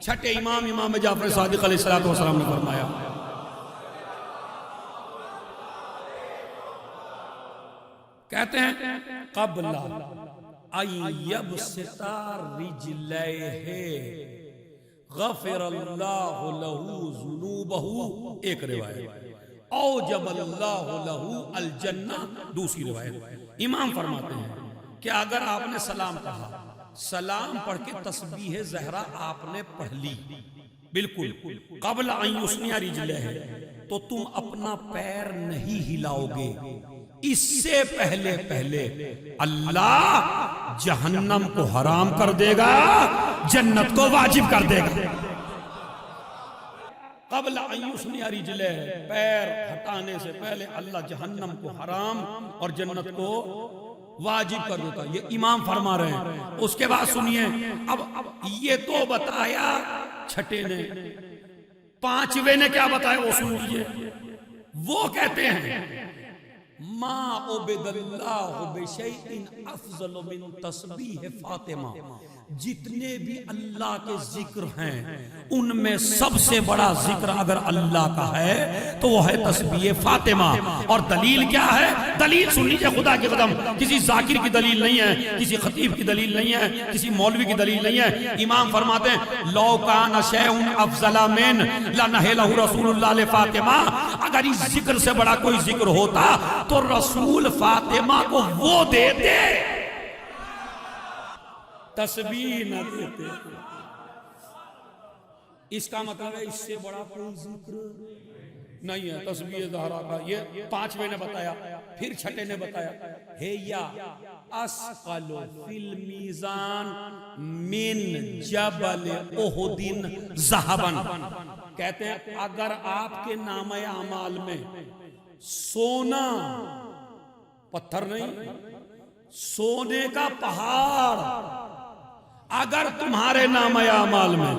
چھٹے امام جعفر صادق علیہ السلام نے فرمایا کہتے ہیں قبل ان یبسط رجلیہ غفر اللہ لہ ذنوبہ، ایک روایت اوجب اللہ لہ الجنہ، دوسری روایت۔ امام فرماتے ہیں کہ اگر آپ نے سلام کہا، سلام پڑھ کے تسبیح زہرا آپ نے پڑھ لی بالکل، قبل ان یثنی رجلیہ، تو تم اپنا پیر نہیں ہلاؤ گے، اس سے پہلے اللہ جہنم کو حرام کر دے گا، جنت کو واجب کر دے گا۔ قبل ان یثنی رجلیہ، پیر ہٹانے سے پہلے اللہ جہنم کو حرام اور جنت کو واجب کر دیتا، یہ امام فرما رہے ہیں۔ اس کے بعد سنیے، اب یہ تو بتایا چھٹے نے، پانچویں نے کیا بتایا وہ سن لیجئے۔ وہ کہتے ہیں ما عبد اللہ بشیء افضل من تسبیح فاطمہ، جتنے بھی اللہ کے ذکر ہیں ان میں سب سے بڑا ذکر اگر اللہ کا ہے تو وہ ہے تسبیح فاطمہ۔ اور دلیل کیا ہے؟ دلیل سن لیجئے خدا کی قسم، کسی ذاکر کی دلیل نہیں ہے، کسی خطیب کی دلیل نہیں ہے، کسی مولوی کی دلیل نہیں ہے۔ امام فرماتے ہیں لو کان شیء افضل من لنہلہ رسول اللہ لفاطمہ، اگر اس ذکر سے بڑا کوئی ذکر ہوتا تو رسول فاطمہ کو وہ دیتے، تسبیح نہ دیتے۔ اس کا مطلب ہے اس سے بڑا کوئی ذکر نہیں ہے تسبیح زہرا کا۔ یہ پانچویں نے بتایا، پھر چھٹے نے بتایا ہے یا اسقل فی المیزان من جبل احد ذہبا، کہتے ہیں اگر آپ کے نامہ اعمال میں سونا، پتھر نہیں، سونے کا پہاڑ، اگر تمہارے نامہ اعمال میں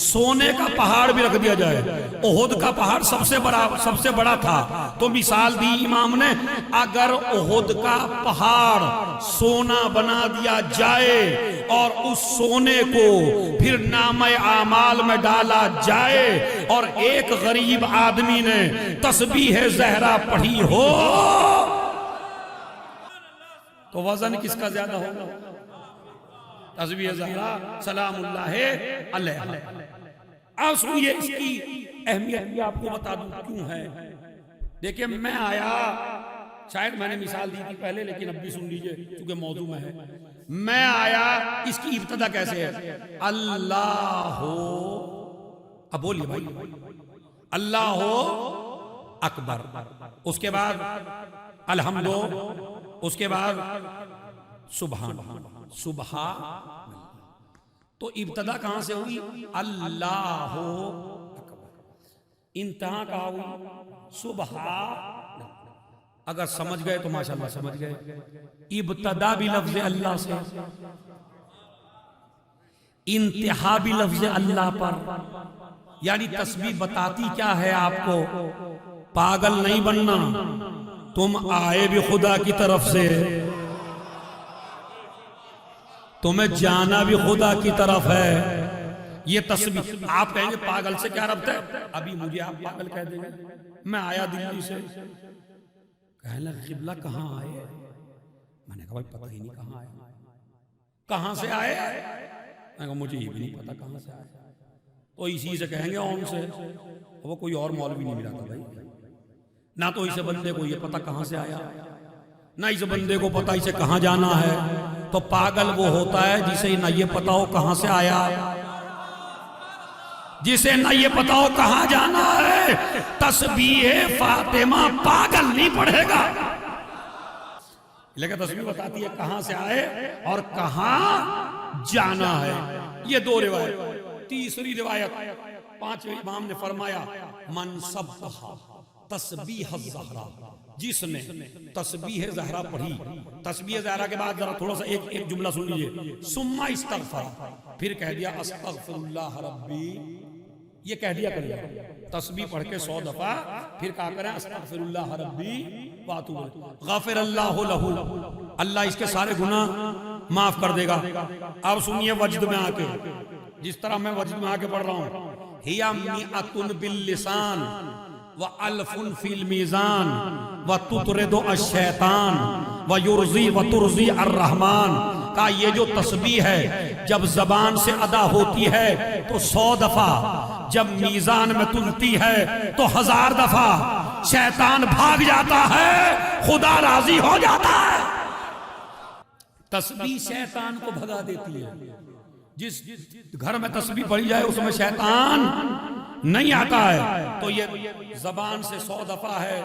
سونے کا پہاڑ بھی رکھ دیا جائے، احد کا پہاڑ سب سے بڑا تھا، تو مثال دی امام نے، اگر احد کا پہاڑ سونا بنا دیا جائے اور اس سونے کو پھر نامہ اعمال میں ڈالا جائے اور ایک غریب آدمی نے تسبیح زہرا پڑھی ہو تو وزن کس کا زیادہ ہوگا؟ تسبیح زہرا سلام اللہ علیہ۔ اب سنیے اس کی اہمیت بھی آپ کو بتا دوں کیوں ہے۔ دیکھیں میں آیا، شاید میں نے مثال دی تھی پہلے لیکن اب بھی سن لیجئے چونکہ موضوع میں ہے۔ میں آیا، اس کی ابتدا کیسے ہے؟ اللہ ہو، اب بولیے بھائی، اللہ ہو اکبر، اس کے بعد الحمد، اس کے بعد سبحان، سبحان، تو ابتدا کہاں سے ہوئی؟ اللہ اکبر، انتہا کہاں ہوئی؟ سبحان۔ اگر سمجھ گئے تو ماشاءاللہ سمجھ گئے، ابتدا بھی لفظ اللہ سے، انتہا بھی لفظ اللہ پر، یعنی تسبیح بتاتی کیا ہے آپ کو؟ پاگل نہیں بننا، تم آئے بھی خدا کی طرف سے، تمہیں جانا بھی خدا کی طرف ہے۔ یہ تسبیح، آپ کہیں گے پاگل سے کیا ربط ہے؟ ابھی مجھے آپ پاگل کہہ دیں گے، میں آیا دلی سے، کہنے لگا قبلہ کہاں آئے؟ میں نے کہا بھائی پتہ ہی نہیں کہاں آئے، کہاں سے آئے؟ میں نے کہا مجھے یہ بھی نہیں پتا کہاں سے آئے، تو اسی سے کہیں گے اون سے، وہ کوئی اور مولوی نہیں ملا تھا بھائی، نہ تو اسے بندے کو یہ پتا کہاں سے آیا، نہ اس بندے کو پتا اسے کہاں جانا ہے۔ تو پاگل وہ ہوتا ہے جسے نہ یہ پتا ہو کہاں سے آیا، جسے نہ یہ پتا ہو کہاں جانا ہے۔ تسبیح فاطمہ پاگل نہیں پڑھے گا، لیکن تسبیح بتاتی ہے کہاں سے آئے اور کہاں جانا ہے۔ یہ دو روایت۔ تیسری روایت پانچویں امام نے فرمایا من سبح تسبیح الزہرا، جس نے تسبیح زہرا پڑھی، تسبیح زہرا کے بعد ذرا تھوڑا سا ایک جملہ سن لیجئے، ثم استغفر، پھر کہہ دیا استغفر اللہ ربی، یہ کہہ دیا کریے، تسبیح پڑھ کے 100 دفعہ پھر کہا کریں استغفر اللہ ربی واتوب الیہ، غفر اللہ لہ، اللہ اس کے سارے گناہ معاف کر دے گا۔ اب سنیے وجد میں آ کے جس طرح میں وجد میں آگے پڑھ رہا ہوں، ہیا میعۃ باللسان والف فی المیزان وتطرد الشیطان ویرضی وترضی الرحمن، کا یہ جو تسبیح ہے جب زبان سے ادا ہوتی ہے تو 100 دفعہ، جب میزان میں تلتی ہے تو 1000 دفعہ، شیطان بھاگ جاتا ہے، خدا راضی ہو جاتا ہے۔ تسبیح شیطان کو بھگا دیتی ہے۔ جس گھر میں تسبیح پڑھی جائے اس میں شیطان نہیں آتا ہے۔ تو یہ زبان سے 100 دفعہ ہے،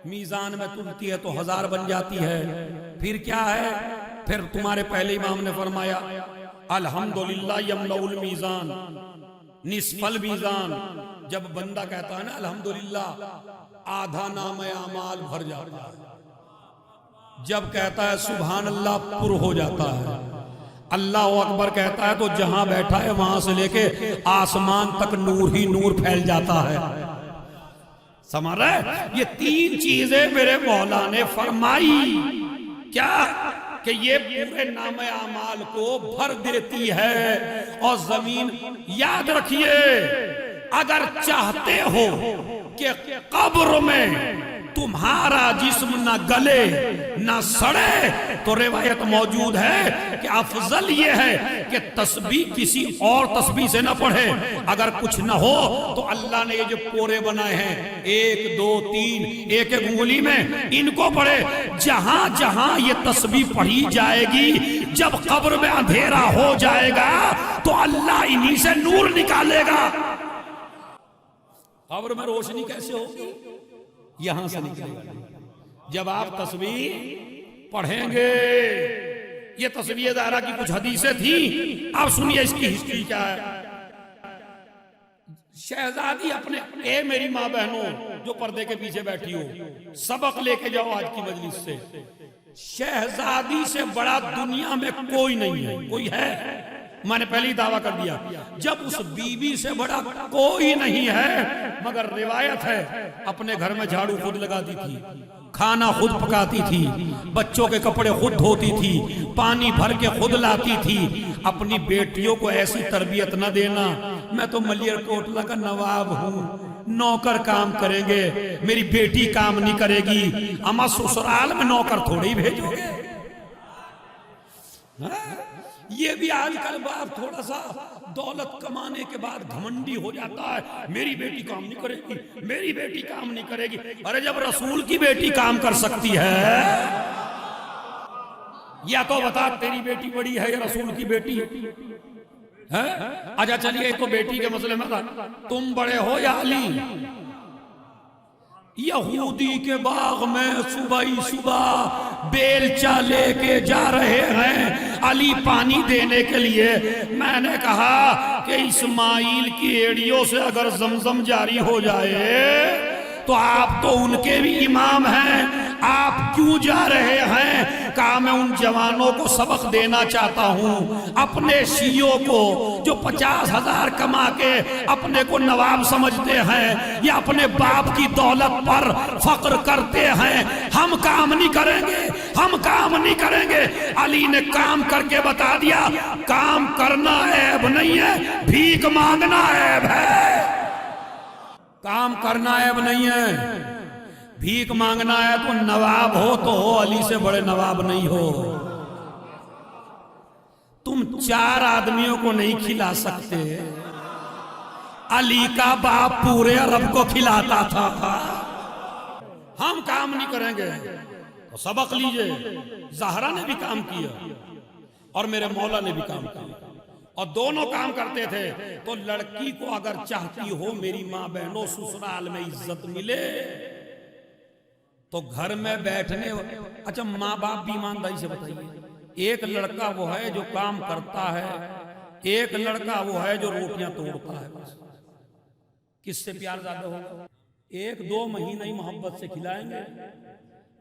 میزان میں تلتی ہے تو 1000 بن جاتی ہے۔ پھر کیا ہے؟ پھر تمہارے پہلے امام نے فرمایا الحمدللہ یملأ المیزان نصف المیزان، جب بندہ کہتا ہے نا الحمدللہ، آدھا نام اعمال بھر جاتا ہے۔ جب کہتا ہے سبحان اللہ، پر ہو جاتا ہے۔ اللہ اکبر کہتا ہے تو جہاں بیٹھا ہے وہاں سے لے کے آسمان تک نور ہی نور پھیل جاتا ہے۔ سمجھ رہے؟ یہ 3 چیزیں میرے مولا نے فرمائی، کیا کہ یہ پورے نام اعمال کو بھر دیتی ہے۔ اور زمین، یاد رکھیے، اگر چاہتے ہو کہ قبر میں تمہارا جسم نہ گلے نہ سڑے تو روایت موجود ہے کہ افضل یہ ہے کہ تسبیح کسی اور تسبیح سے نہ پڑھے۔ اگر کچھ نہ ہو تو اللہ نے یہ جو پورے بنائے ہیں 1 2 3 ایک ایک انگلی میں، ان کو پڑھے۔ جہاں جہاں یہ تسبیح پڑھی جائے گی، جب قبر میں اندھیرا ہو جائے گا تو اللہ انہی سے نور نکالے گا۔ قبر میں روشنی کیسے ہوگی؟ یہاں سے نکلے گا جب آپ تسبیح پڑھیں گے۔ یہ تسبیح زہرا کی کچھ حدیثیں تھیں، آپ سنیے اس کی ہسٹری کیا ہے۔ شہزادی اپنے، اے میری ماں بہنوں جو پردے کے پیچھے بیٹھی ہو، سبق لے کے جاؤ آج کی مجلس سے۔ شہزادی سے بڑا دنیا میں کوئی نہیں ہے۔ کوئی ہے؟ میں نے پہلے ہی دعویٰ کر دیا، جب اس بی بی سے بڑا کوئی نہیں ہے، مگر روایت ہے اپنے گھر میں جھاڑو خود لگاتی تھی، کھانا خود پکاتی تھی، بچوں کے کپڑے خود دھوتی تھی، پانی بھر کے خود لاتی تھی۔ اپنی بیٹیوں کو ایسی تربیت نہ دینا، میں تو ملیر کوٹلہ کا نواب ہوں، نوکر کام کریں گے، میری بیٹی کام نہیں کرے گی۔ اما سسرال میں نوکر تھوڑی بھیجو گے۔ یہ بھی آج کل باپ تھوڑا سا دولت کمانے کے بعد گھمنڈی ہو جاتا ہے، میری بیٹی کام نہیں کرے گی، میری بیٹی کام نہیں کرے گی۔ ارے جب رسول کی بیٹی کام کر سکتی ہے، یا تو بتا تیری بیٹی بڑی ہے یا رسول کی بیٹی ہے؟ اچھا چلیے تو بیٹی کے مسئلے میں تم بڑے ہو یا علی؟ یہودی کے باغ میں صبح ہی صبح بیلچا لے کے جا رہے ہیں علی پانی دینے کے لیے۔ میں نے کہا کہ اسماعیل کی ایڑیوں سے اگر زمزم جاری ہو جائے تو آپ تو ان کے بھی امام ہیں، آپ کیوں جا رہے ہیں؟ کہا میں ان جوانوں کو سبق دینا چاہتا ہوں، اپنے شیعوں کو جو 50,000 کما کے اپنے کو نواب سمجھتے ہیں یا اپنے باپ کی دولت پر فخر کرتے ہیں۔ ہم کام نہیں کریں گے، ہم کام نہیں کریں گے۔ علی نے کام کر کے بتا دیا، کام کرنا عیب نہیں ہے، بھیک مانگنا عیب ہے۔ کام کرنا عیب نہیں ہے، بھیک مانگنا ہے۔ تو نواب ہو تو ہو، علی سے بڑے نواب نہیں ہو۔ تم 4 آدمیوں کو نہیں کھلا سکتے، علی کا باپ پورے عرب کو کھلاتا تھا۔ ہم کام نہیں کریں گے تو سبق لیجئے۔ زہرا نے بھی کام کیا اور میرے مولا نے بھی کام کیا، اور دونوں کام کرتے تھے۔ تو لڑکی کو اگر چاہتی ہو میری ماں بہنوں سسرال میں عزت ملے تو گھر میں بیٹھنے، اچھا ماں باپ بھی ایمانداری سے بتائیے، ایک لڑکا وہ ہے جو کام کرتا ہے، ایک لڑکا وہ ہے جو روٹیاں توڑتا ہے۔ کس سے پیار زیادہ ہوگا؟ 1-2 مہینہ ہی محبت سے کھلائیں گے،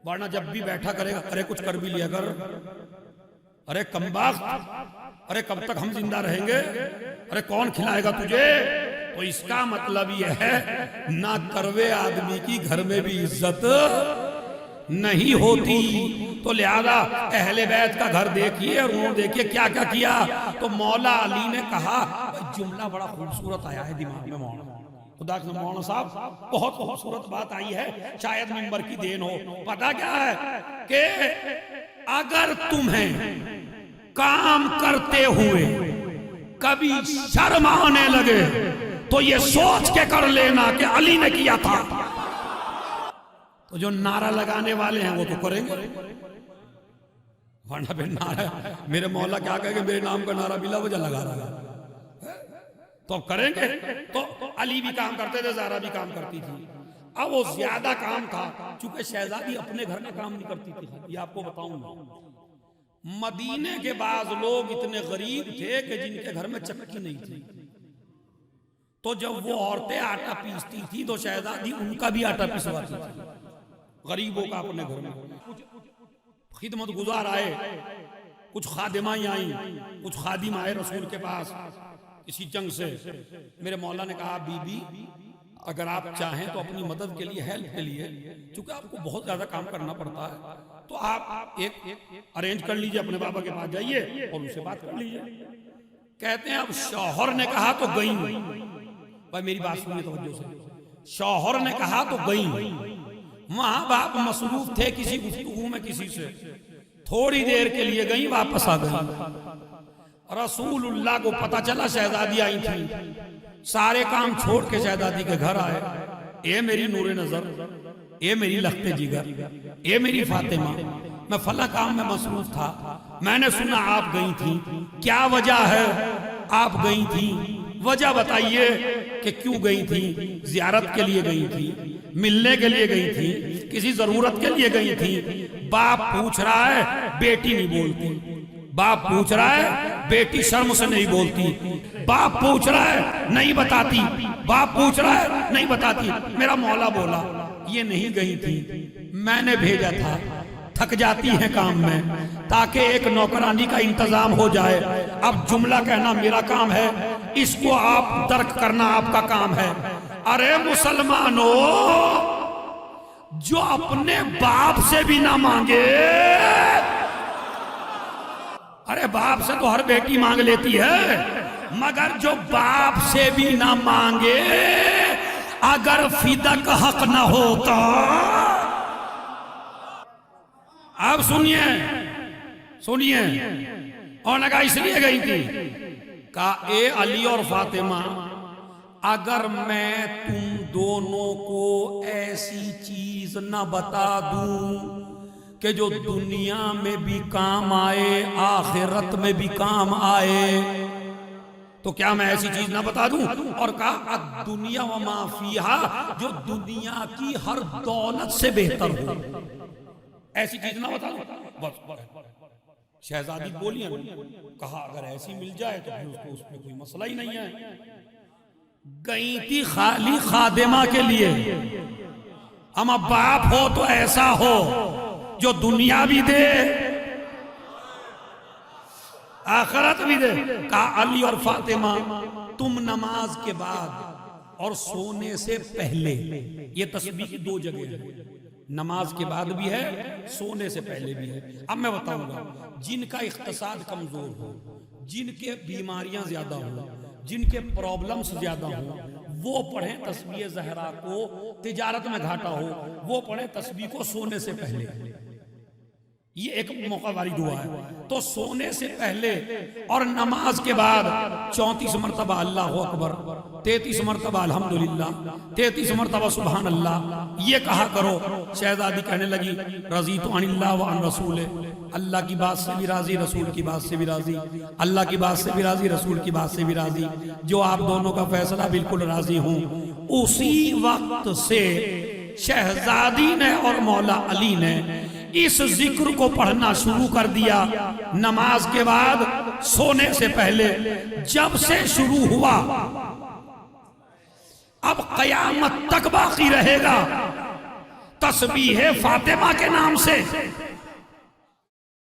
ورنہ جب بھی بیٹھا کرے گا ارے کچھ کر بھی لیا کر، ارے کمبخت، ارے کب تک ہم زندہ رہیں گے، ارے کون کھلائے گا تجھے؟ تو اس کا مطلب یہ ہے نہ کروے آدمی کی گھر میں بھی عزت نہیں ہوتی. تو لہذا اہل بیت کا گھر دیکھیے اور انہوں نے دیکھیے کیا کیا کیا. تو مولا علی نے کہا, جملہ بڑا خوبصورت آیا ہے دماغ میں مولانا, خدا کے مولانا صاحب بہت خوبصورت بات آئی ہے, شاید منبر کی دین ہو. پتہ کیا ہے کہ اگر تمہیں کام کرتے ہوئے کبھی شرم آنے لگے تو یہ سوچ کے کر لینا کہ علی نے کیا تھا. تو جو نعرہ لگانے والے ہیں وہ تو کریں گے, ورنہ پھر نعرہ میرے مولا کیا کہے کہ میرے نام کا نعرہ بلا وجہ لگا رہا ہے, تو اب کریں گے. تو علی بھی کام کرتے تھے, زہرا بھی کام کرتی تھی. اب وہ زیادہ کام تھا چونکہ شہزادی اپنے گھر میں کام نہیں کرتی تھی. یہ آپ کو بتاؤں میں, مدینے کے بعض لوگ اتنے غریب تھے کہ جن کے گھر میں چکی نہیں تھی, تو جب وہ عورتیں آٹا پیستی تھی تو شہزادی ان کا بھی آٹا پسواتی تھی, غریبوں کا اپنے گھر میں. خدمت گزار آئے, کچھ خادمائیں آئیں, کچھ خادم آئے رسول کے پاس کسی جنگ سے. میرے مولا نے کہا بی بی اگر آپ چاہیں تو اپنی مدد کے لیے, ہیلپ کے لیے, چونکہ آپ کو بہت زیادہ کام کرنا پڑتا ہے, تو آپ ایک ارینج کر لیجئے, اپنے بابا کے پاس جائیے اور ان سے بات کر لیجئے. کہتے ہیں اب شوہر نے کہا تو گئیں. بھائی میری بات سنیے توجہ سے. شوہر نے کہا تو گئیں. ماں باپ مصروف تھے کسی گفتگو میں کسی سے, تھوڑی دیر کے لیے گئیں, واپس آ گئیں. رسول اللہ کو پتا چلا شہزادی آئی تھی, سارے کام چھوڑ کے شہزادی کے گھر آئے. اے میری نور نظر, اے میری لخت جگر, اے میری فاطمہ, میں فلاں کام میں مصروف تھا, میں نے سنا آپ گئی تھی, کیا وجہ ہے آپ گئی تھی, وجہ بتائیے کہ کیوں گئی تھی. زیارت کے لیے گئی تھی, ملنے کے لیے گئی تھی, کسی ضرورت کے لیے گئی تھی. باپ پوچھ رہا ہے بیٹی نہیں بولتی, باپ پوچھ رہا ہے بیٹی شرم سے نہیں بولتی, باپ پوچھ رہا ہے نہیں بتاتی, باپ پوچھ رہا ہے نہیں بتاتی. میرا مولا بولا یہ نہیں گئی تھی, میں نے بھیجا تھا, تھک جاتی ہیں کام میں, تاکہ ایک نوکرانی کا انتظام ہو جائے. اب جملہ کہنا میرا کام ہے, اس کو آپ درک کرنا آپ کا کام ہے. ارے مسلمانوں, جو اپنے باپ سے بھی نہ مانگے, ارے باپ سے تو ہر بیٹی مانگ لیتی ہے, مگر جو باپ سے بھی نہ مانگے, اگر فدق حق نہ ہوتا. اب سنیے سنیے, اور نے کہا اس لیے گئی تھی, کہا اے علی اور فاطمہ, اگر میں تم دونوں کو ایسی چیز نہ بتا دوں کہ جو دنیا میں بھی کام آئے آخرت میں بھی کام آئے, تو کیا میں ایسی چیز نہ بتا دوں. اور کہا الدنیا وما فیہا, جو دنیا کی ہر دولت سے بہتر ہو, ایسی چیز نہ بتا دوں. شہزادی بولی ہیں, کہا اگر ایسی مل جائے تو پھر اس میں کوئی مسئلہ ہی نہیں ہے. گئی تھی خالی خادمہ کے لیے, اما باپ ہو تو ایسا ہو جو دنیا بھی دے آخرت بھی دے. کہا علی اور فاطمہ تم نماز کے بعد اور سونے سے پہلے, یہ تسبیح کی دو جگہ ہیں, نماز کے بعد بھی ہے, سونے سے پہلے بھی ہے. اب میں بتاؤں گا, جن کا اقتصاد کمزور ہو, جن کے بیماریاں زیادہ ہوں, جن کے پرابلمز زیادہ ہوں, وہ پڑھیں تسبیح زہرا کو. تجارت میں گھاٹا ہو, وہ پڑھیں تسبیح کو سونے سے پہلے. یہ ایک موقع والی دعا ہے. تو سونے سے پہلے اور نماز کے بعد 34 مرتبہ اللہ اکبر, 33 مرتبہ الحمدللہ, 33 مرتبہ سبحان اللہ, یہ کہا کرو. شہزادی کہنے لگی رضیت عن اللہ وعن رسول, اللہ کی بات سے بھی راضی, رسول کی بات سے بھی راضی, اللہ کی بات سے بھی راضی, رسول کی بات سے بھی راضی, جو آپ دونوں کا فیصلہ بالکل راضی ہوں. اسی وقت سے شہزادی نے اور مولا علی نے اس ذکر کو پڑھنا شروع کر دیا نماز کے بعد سونے سے پہلے. جب سے شروع ہوا اب قیامت تک باقی رہے گا. تسبیح فاطمہ کے نام سے